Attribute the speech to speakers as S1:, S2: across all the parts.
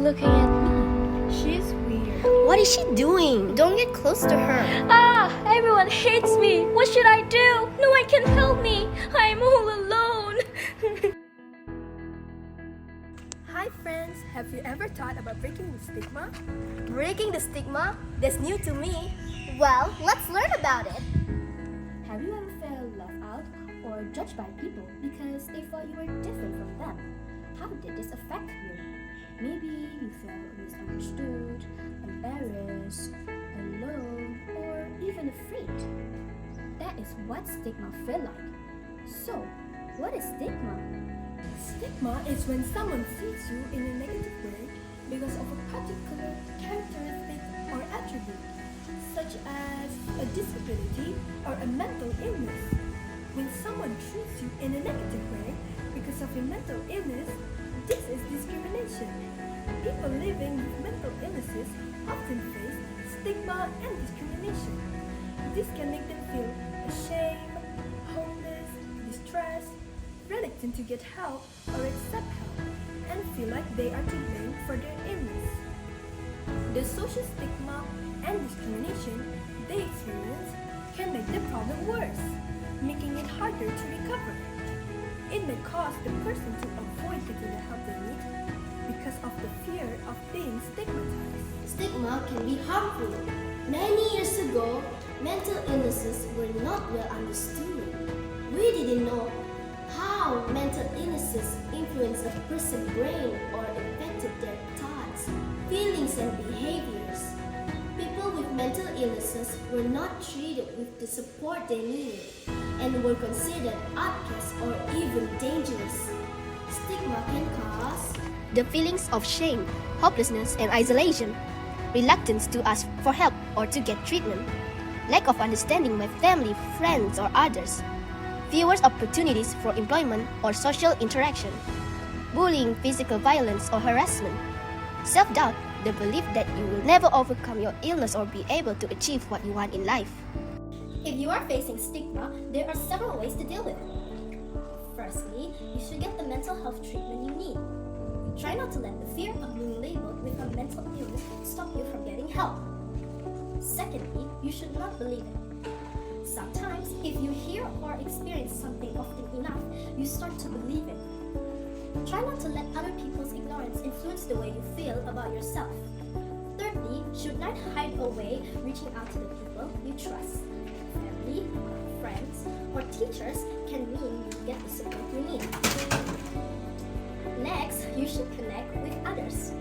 S1: looking at me?
S2: She's weird.
S3: What is she doing?
S2: Don't get close to her.
S1: Ah, everyone hates me. What should I do? No one can help me. I'm all alone.
S2: Hi friends, have you ever thought about breaking the stigma?
S3: Breaking the stigma? That's new to me. Well, let's learn about it.
S4: Have you ever felt left out or judged by people because they thought you were different from them? How did this affect you? Maybe you felt misunderstood, embarrassed, alone, or even afraid. That is what stigma feels like. So, what is stigma?
S2: Stigma is when someone sees you in a negative way because of a particular characteristic or attribute, such as a disability or a mental illness. When someone treats you in a negative way because of your mental illness, this is discrimination. People living with mental illnesses often face stigma and discrimination. This can make them feel ashamed, homeless, distressed, reluctant to get help or accept help, and feel like they are to blame for their illness. The social stigma and discrimination they experience can make the problem worse, making it harder to recover. It may cause the person to avoid getting the help they need because of the fear of being stigmatized.
S3: Stigma can be harmful. Many years ago, mental illnesses were not well understood. We didn't know how mental illnesses influence a person's brain or affected their thoughts, feelings, and behaviors. People with mental illnesses were not treated with the support they needed and were considered outcasts or even dangerous. Stigma can cause the feelings of shame, hopelessness, and isolation, reluctance to ask for help or to get treatment, lack of understanding by family, friends, or others, fewer opportunities for employment or social interaction, bullying, physical violence, or harassment, self-doubt, the belief that you will never overcome your illness or be able to achieve what you want in life.
S4: If you are facing stigma, there are several ways to deal with it. Firstly, you should get the mental health treatment you need. Try not to let the fear of being labeled with a mental illness stop you from getting help. Secondly, you should not believe it. Sometimes, if you hear or experience something often enough, you start to believe it. Try not to let other people's ignorance influence the way you feel about yourself. Thirdly, you should not hide away reaching out to the people you trust. Family, friends, or teachers can mean you get the support you need. Next, you should connect with others.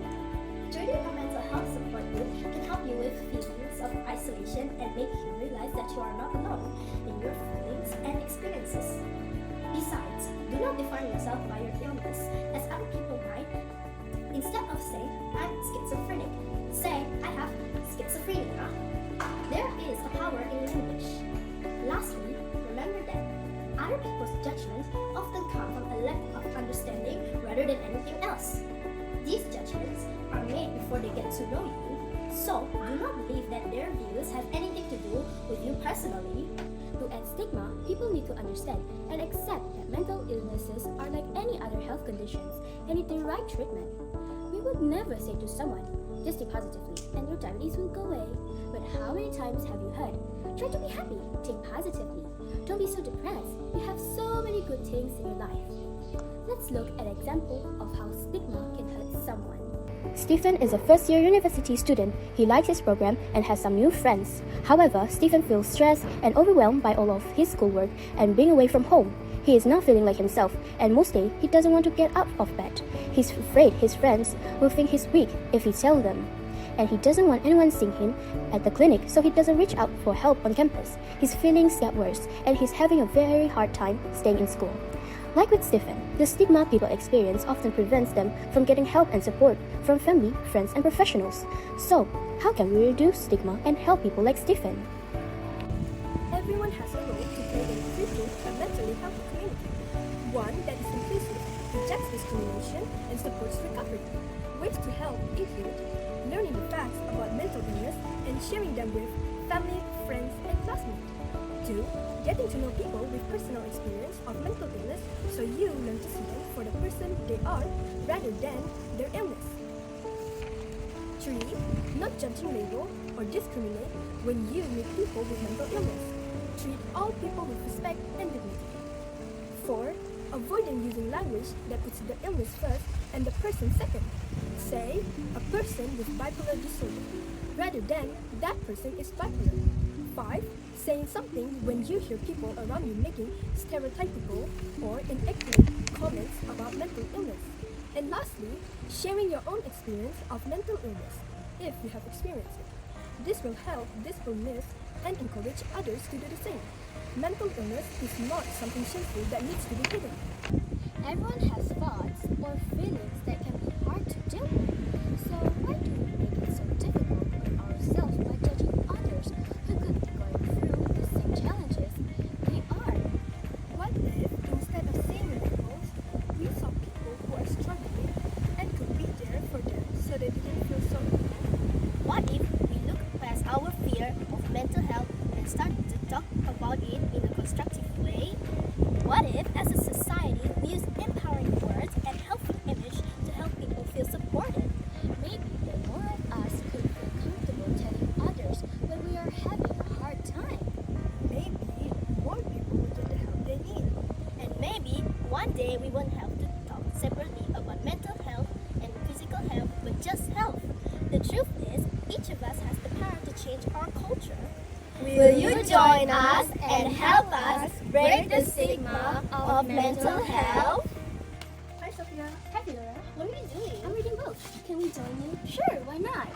S4: Joining a mental health support group can help you with feelings of isolation and make you realize that you are not alone in your feelings and experiences. Besides, do not define yourself by your illness, as other people might. Instead of saying, I'm schizophrenic, say, I have schizophrenia. There is a power in language. Lastly, remember that other people's judgments often come from a lack of understanding rather than anything else. These judgments are made before they get to know you, so do not believe that their views have anything to do with you personally.
S5: To end stigma, people need to understand and accept that mental illnesses are like any other health conditions and need the right treatment. We would never say to someone, just think positively and your diabetes will go away. But how many times have you heard, try to be happy, think positively, don't be so depressed, you have so many good things in your life. Let's look at an example of how stigma can hurt someone.
S6: Stephen is a first-year university student. He likes his program and has some new friends. However, Stephen feels stressed and overwhelmed by all of his schoolwork and being away from home. He is not feeling like himself, and mostly he doesn't want to get out of bed. He's afraid his friends will think he's weak if he tells them. And he doesn't want anyone seeing him at the clinic, so he doesn't reach out for help on campus. His feelings get worse, and he's having a very hard time staying in school. Like with Stephen, the stigma people experience often prevents them from getting help and support from family, friends, and professionals. So, how can we reduce stigma and help people like Stephen?
S2: Everyone has a role to play in creating a mentally healthy community, one that is inclusive, rejects discrimination, and supports recovery. Ways to help include learning the facts about mental illness and sharing them with family, friends, and classmates. 2. Getting to know people with personal experience of mental illness so you learn to see them for the person they are rather than their illness. 3. Not judging, label, or discriminate when you meet people with mental illness. Treat all people with respect and dignity. 4. Avoiding using language that puts the illness first and the person second. Say, a person with bipolar disorder, rather than that person is bipolar. 5. Saying something when you hear people around you making stereotypical or inaccurate comments about mental illness. And lastly, sharing your own experience of mental illness, if you have experienced it. This will help dispel myths and encourage others to do the same. Mental illness is not something shameful that needs to be hidden.
S5: Everyone has thoughts or feelings that can be hard to deal with. So why do we make it so difficult on ourselves by judging others who could be going through the same challenges we are?
S2: What if, instead of seeing labels, we saw people who are struggling and could be there for them so they didn't feel so alone?
S3: What if we look past our fear of mental health and start to talk about it in a constructive way? What if, as a society, we use empowering words and helpful image to help people feel supported?
S5: Maybe the more of us could feel comfortable telling others when we are having a hard time.
S2: Maybe more people will get the help they need.
S3: And maybe one day we won't have to talk separately about mental health and physical health, but just health. The truth is, each of us has the power to change our culture. Will you join us and help us break the stigma of mental health?
S2: Hi, Sophia.
S5: Hi, Laura.
S3: What are you doing?
S5: I'm reading books.
S3: Can we join you?
S5: Sure, why not?